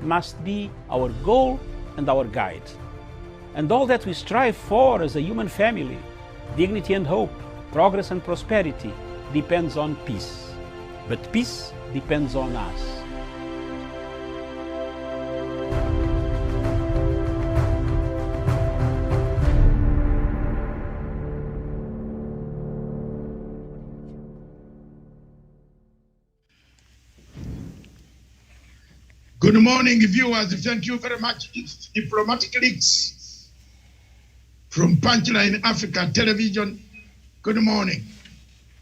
must be our goal and our guide. And all that we strive for as a human family, dignity and hope, progress and prosperity, depends on peace. But peace depends on us. Good morning, viewers. Thank you very much. It's Diplomatic Leaks from Punchline Africa Television. Good morning.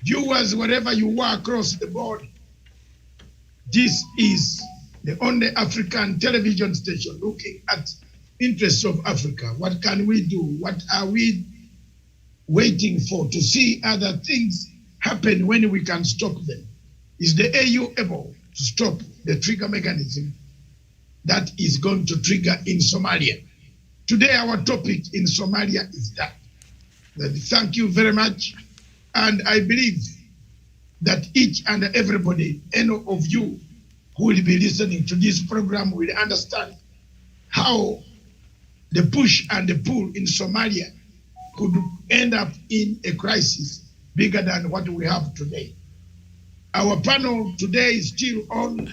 Viewers, wherever you are across the board, this is the only African television station looking at interests of Africa. What can we do? What are we waiting for to see other things happen when we can stop them? Is the AU able to stop the trigger mechanism that is going to trigger in Somalia? Today, our topic in Somalia is that. Thank you very much. And I believe that each and everybody, any of you who will be listening to this program will understand how the push and the pull in Somalia could end up in a crisis bigger than what we have today. Our panel today is still on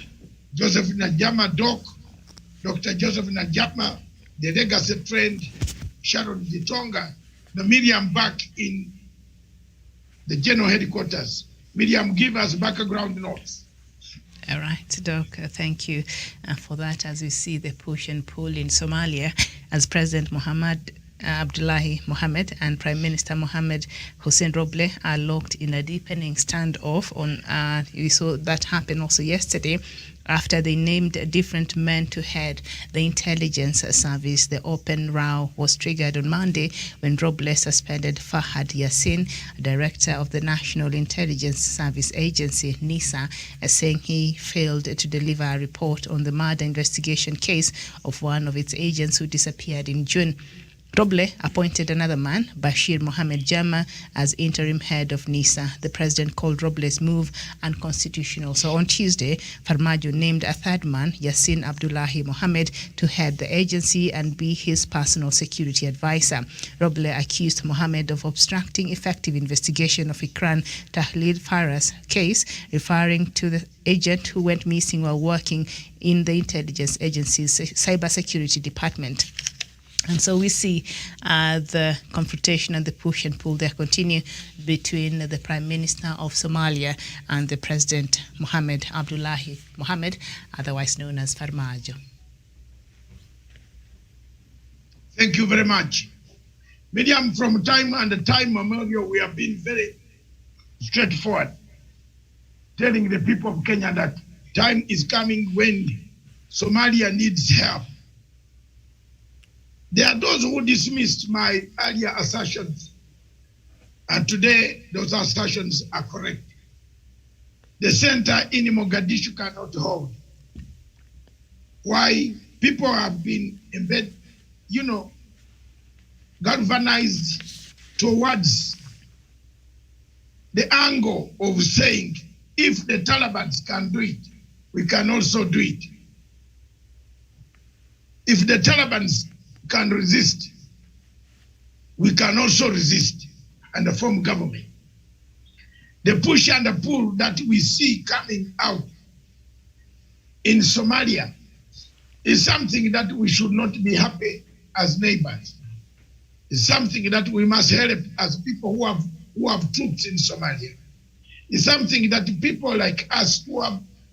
Joseph Najama Doc, Dr. Joseph Najama, the legacy friend, Sharon Gitonga, the Miriam back in the general headquarters. Miriam, give us background notes. All right, Doc, thank you for that. As we see the push and pull in Somalia, as President Abdullahi Mohammed and Prime Minister Mohammed Hussein Roble are locked in a deepening standoff. We saw that happen also yesterday after they named different men to head the intelligence service. The open row was triggered on Monday when Roble suspended Fahad Yassin, director of the National Intelligence Service Agency, NISA, saying he failed to deliver a report on the murder investigation case of one of its agents who disappeared in June. Roble appointed another man, Bashir Mohammed Jama, as interim head of NISA. The president called Roble's move unconstitutional. So on Tuesday, Farmajo named a third man, Yassin Abdullahi Mohammed, to head the agency and be his personal security advisor. Roble accused Mohammed of obstructing effective investigation of Ikran Tahlil Farah's case, referring to the agent who went missing while working in the intelligence agency's cybersecurity department. And so we see the confrontation and the push and pull there continue between the Prime Minister of Somalia and the President Mohammed Abdullahi Mohammed, otherwise known as Farmajo. Thank you very much. Miriam, from time and time memorial, we have been very straightforward, telling the people of Kenya that time is coming when Somalia needs help. There are those who dismissed my earlier assertions, and today those assertions are correct. The center in Mogadishu cannot hold. Why? People have been galvanized towards the angle of saying, if the Taliban can do it, we can also do it. If the Taliban can resist, we can also resist and form government. The push and the pull that we see coming out in Somalia is something that we should not be happy as neighbors. It's something that we must help as people who have troops in Somalia. It's something that people like us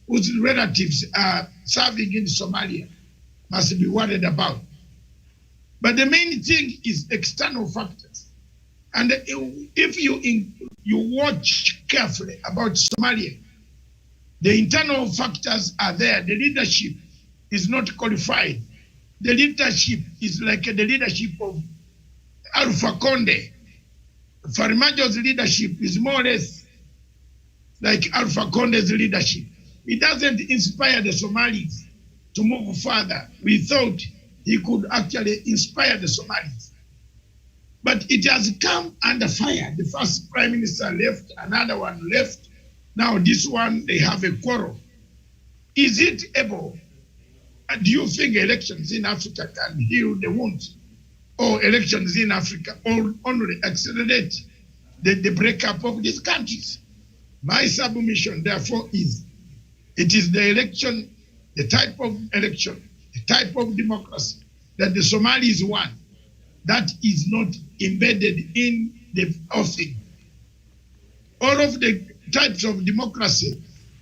whose relatives are serving in Somalia must be worried about. But the main thing is external factors. And if you watch carefully about Somalia, the internal factors are there. The leadership is not qualified. The leadership is like the leadership of Alpha Conde. Farmajo's leadership is more or less like Alpha Conde's leadership. It doesn't inspire the Somalis to move further. We thought he could actually inspire the Somalis. But it has come under fire. The first prime minister left, another one left. Now this one, they have a quarrel. Is it able do you think elections in Africa can heal the wounds? Or elections in Africa only accelerate the breakup of these countries? My submission, therefore, is it is the election, the type of election, the type of democracy that the Somalis want that is not embedded in the offing. All of the types of democracy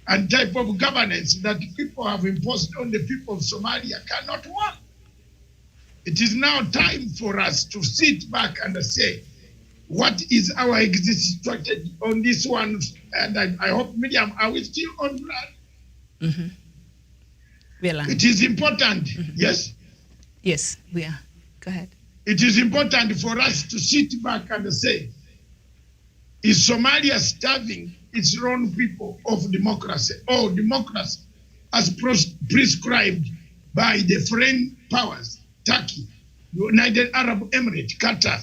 and type of governance that people have imposed on the people of Somalia cannot work. It is now time for us to sit back and say, what is our exit strategy on this one? And I hope, Miriam, are we still on plan? Mm-hmm. It is important, yes? Yes, we are. Go ahead. It is important for us to sit back and say, is Somalia starving its own people of democracy, or democracy as prescribed by the foreign powers, Turkey, United Arab Emirates, Qatar?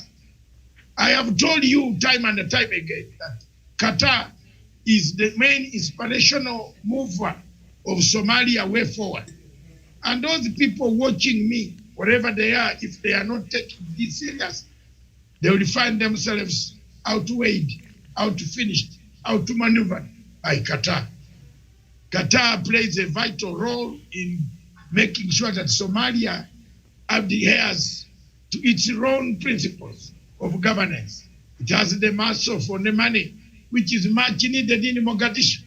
I have told you time and time again that Qatar is the main inspirational mover of Somalia way forward. And those people watching me, wherever they are, if they are not taking this serious, they will find themselves outweighed, outfinished, outmaneuvered by Qatar. Qatar plays a vital role in making sure that Somalia adheres to its own principles of governance. It has the marshal for the money, which is much needed in Mogadishu.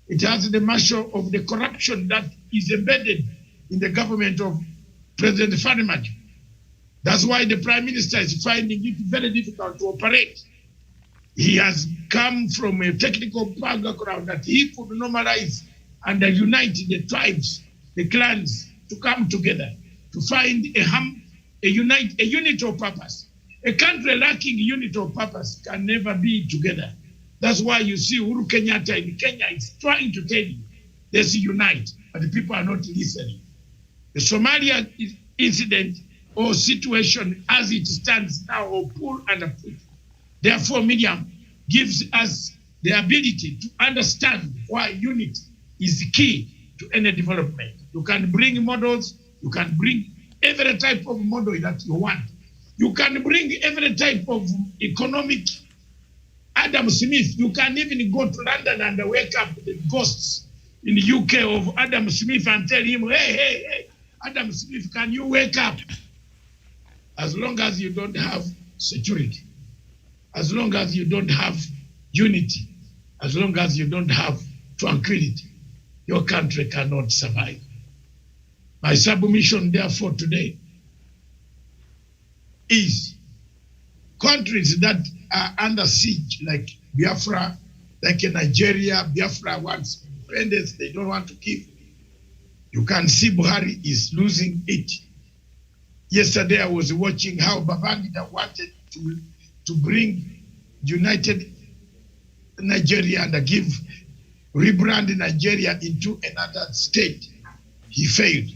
It has the marshal of the corruption that is embedded in the government of President Farmaj. That's why the Prime Minister is finding it very difficult to operate. He has come from a technical background that he could normalize and unite the tribes, the clans, to come together, to find a unit of purpose. A country lacking unit of purpose can never be together. That's why you see Uhuru Kenyatta in Kenya is trying to tell you, let's unite, but the people are not listening. The Somalia incident or situation as it stands now, or pull and push. Therefore, Miriam gives us the ability to understand why unity is key to any development. You can bring models, you can bring every type of model that you want. You can bring every type of economic Adam Smith. You can even go to London and wake up the ghosts in the UK of Adam Smith and tell him, hey, Adam Smith, can you wake up? As long as you don't have security, as long as you don't have unity, as long as you don't have tranquility, your country cannot survive. My submission, therefore, today is countries that are under siege, like Biafra, like Nigeria. Biafra wants independence, they don't want to give. You can see Buhari is losing it. Yesterday I was watching how Babangida wanted to bring United Nigeria and rebrand Nigeria into another state. He failed.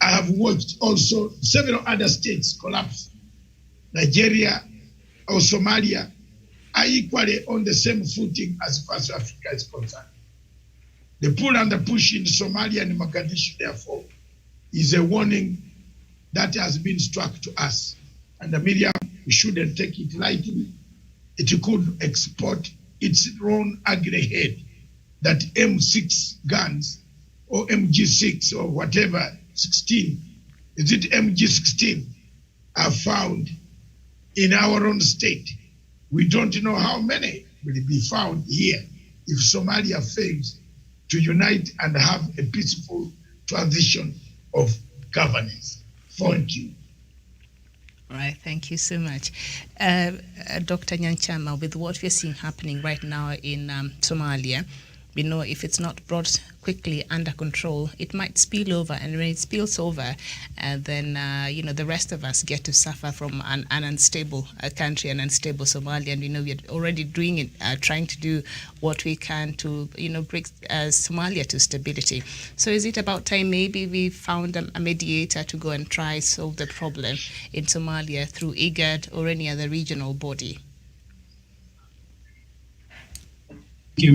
I have watched also several other states collapse. Nigeria or Somalia are equally on the same footing as far as Africa is concerned. The pull and the push in Somalia and Mogadishu, therefore, is a warning that has been struck to us. And Miriam, we shouldn't take it lightly. It could export its own ugly head that M6 guns or MG6 or whatever, 16, is it MG16, are found in our own state. We don't know how many will be found here if Somalia fails to unite and have a peaceful transition of governance. Thank you. All right, thank you so much. Dr. Nyanchama, with what we're seeing happening right now in Somalia, we know if it's not brought quickly under control, it might spill over. And when it spills over, then, the rest of us get to suffer from an unstable country, an unstable Somalia. And we know we're already doing it, trying to do what we can to, bring Somalia to stability. So is it about time maybe we found a mediator to go and try solve the problem in Somalia through IGAD or any other regional body? Thank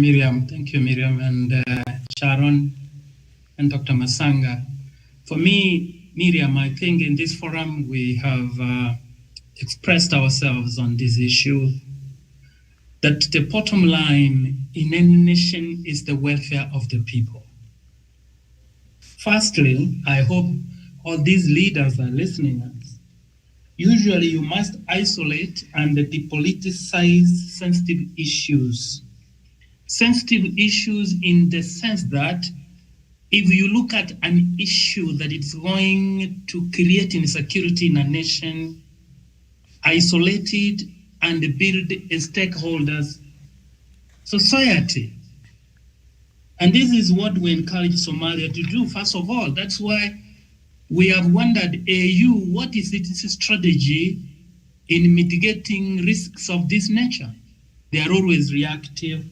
you, Miriam, and Sharon and Dr. Masanga. For me, Miriam, I think in this forum we have expressed ourselves on this issue, that the bottom line in any nation is the welfare of the people. Firstly, I hope all these leaders are listening us. Usually you must isolate and depoliticize sensitive issues. Sensitive issues in the sense that if you look at an issue that is going to create insecurity in a nation, isolate it and build a stakeholders society. And this is what we encourage Somalia to do, first of all. That's why we have wondered, AU, what is its strategy in mitigating risks of this nature? They are always reactive.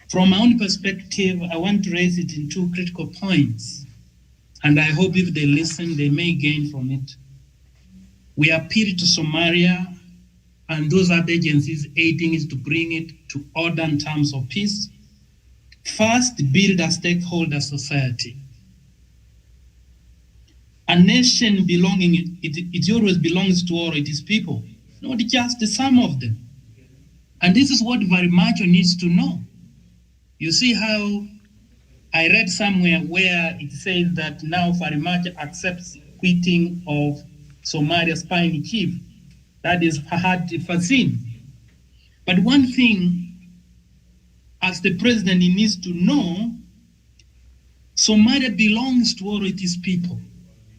From my own perspective, I want to raise it in two critical points. And I hope if they listen, they may gain from it. We appeal to Somalia and those other agencies aiding is to bring it to order in terms of peace. First, build a stakeholder society. A nation belonging, it always belongs to all its people, not just some of them. And this is what Varimacho needs to know. You see how I read somewhere where it says that now Varimacho accepts quitting of Somalia's spine chief. That is Fahad Fasin. But one thing, as the president, he needs to know, Somalia belongs to all its people,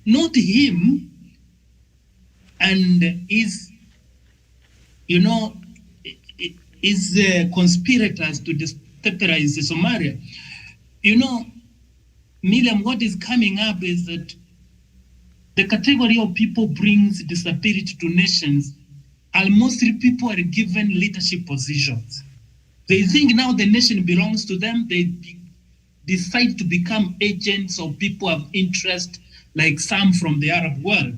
not him and his, conspirators to destabilize Somalia. Miriam, what is coming up is that the category of people brings disability to nations. Almost people are given leadership positions. They think now the nation belongs to them. They decide to become agents of people of interest, like some from the Arab world.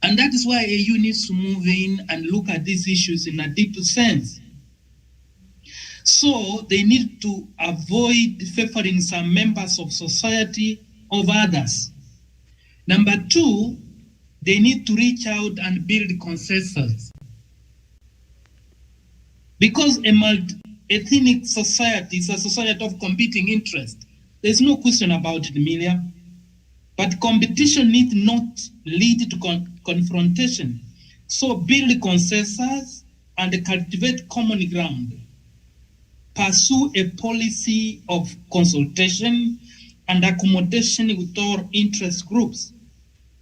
And that is why AU needs to move in and look at these issues in a deeper sense. So they need to avoid favoring some members of society over others. Number two, they need to reach out and build consensus. Because a multi-ethnic society is a society of competing interests. There's no question about it, Miriam. But competition need not lead to confrontation. So build consensus and cultivate common ground. Pursue a policy of consultation and accommodation with all interest groups.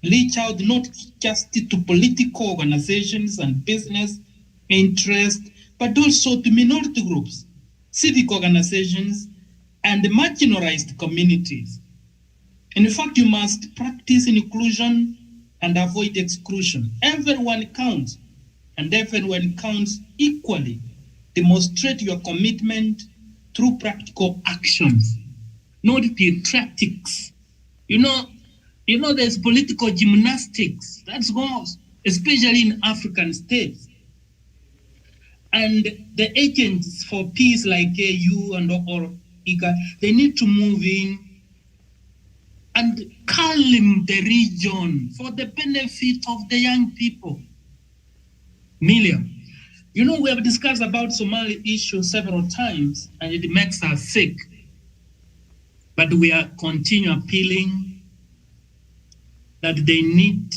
Reach out not just to political organizations and business interests, but also to minority groups, civic organizations, and marginalized communities. In fact, you must practice inclusion and avoid exclusion. Everyone counts, and everyone counts equally. Demonstrate your commitment through practical actions, not theatrics. There's political gymnastics that goes, especially in African states. And the agents for peace like AU and or IGA, they need to move in and calm the region for the benefit of the young people. Miriam, we have discussed about Somali issue several times, and it makes us sick. But we are continue appealing that they need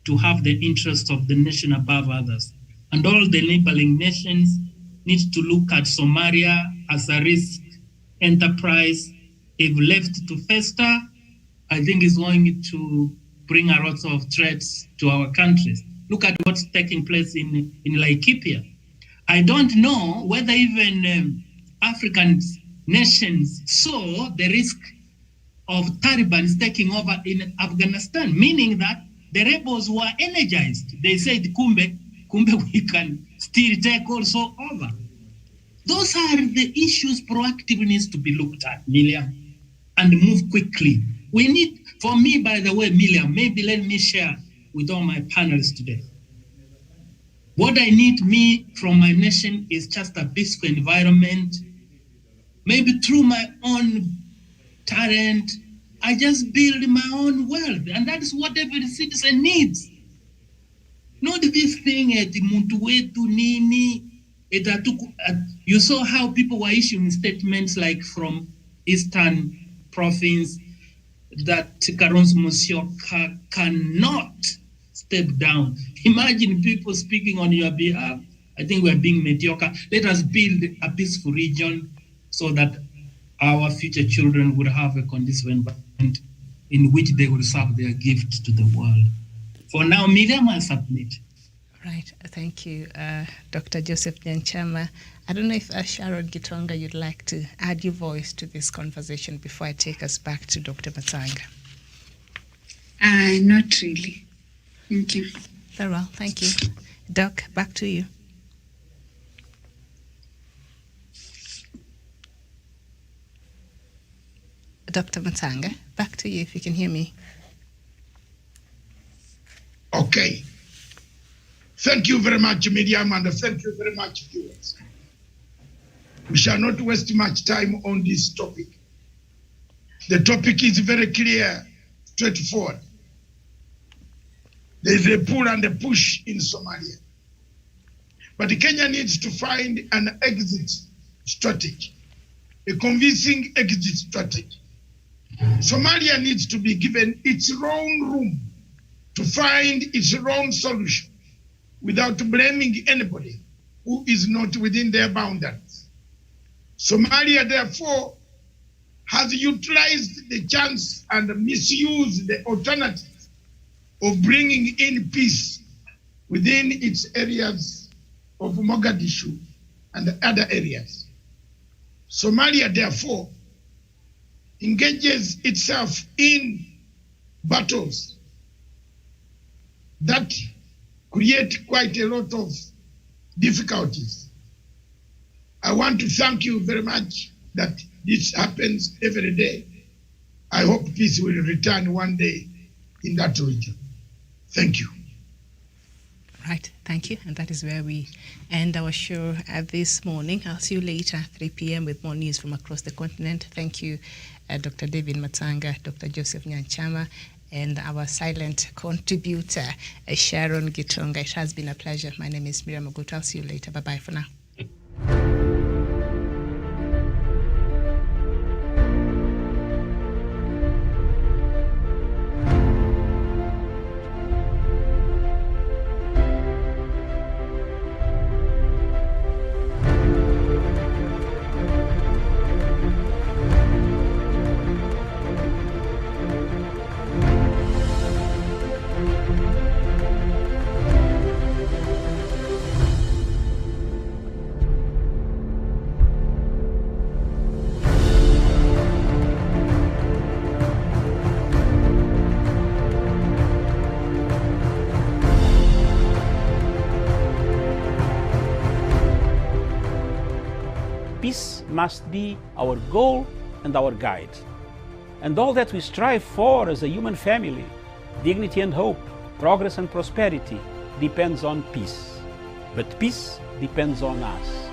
to have the interests of the nation above others. And all the neighboring nations need to look at Somalia as a risk enterprise. If left to fester, I think it's going to bring a lot of threats to our countries. Look at what's taking place in Laikipia. I don't know whether even African nations saw the risk of Taliban taking over in Afghanistan, meaning that the rebels were energized. They said, Kumbe, we can still take also over. Those are the issues proactively needs to be looked at, Miriam, and move quickly. We need, for me, by the way, Miriam, maybe let me share with all my panelists today. What I need from my nation is just a peaceful environment. Maybe through my own talent, I just build my own wealth, and that is what every citizen needs. Not this thing at muntu wetu nini. You saw how people were issuing statements like from Eastern Province that Kalonzo Musyoka cannot step down. Imagine people speaking on your behalf. I think we're being mediocre. Let us build a peaceful region so that our future children would have a conducive environment in which they will serve their gift to the world. For now, Miriam, I submit. Right, thank you, Dr. Joseph Nyanchama. I don't know if Sharon Gitonga, you'd like to add your voice to this conversation before I take us back to Dr. Matsanga. Not really. Thank you. Very well, thank you. Doc, back to you. Dr. Matsanga, back to you if you can hear me. Okay. Thank you very much, Miriam, and thank you very much, viewers. We shall not waste much time on this topic. The topic is very clear, straightforward. There is a pull and a push in Somalia. But Kenya needs to find an exit strategy, a convincing exit strategy. Somalia needs to be given its own room to find its own solution without blaming anybody who is not within their boundaries. Somalia, therefore, has utilized the chance and misused the alternative of bringing in peace within its areas of Mogadishu and other areas. Somalia, therefore, engages itself in battles that create quite a lot of difficulties. I want to thank you very much that this happens every day. I hope peace will return one day in that region. Thank you. Right, thank you. And that is where we end our show this morning. I'll see you later, 3 p.m. with more news from across the continent. Thank you, Dr. David Matsanga, Dr. Joseph Nyanchama, and our silent contributor, Sharon Gitonga. It has been a pleasure. My name is Miriam Ogutu. I'll see you later. Bye-bye for now. Peace must be our goal and our guide. And all that we strive for as a human family, dignity and hope, progress and prosperity, depends on peace. But peace depends on us.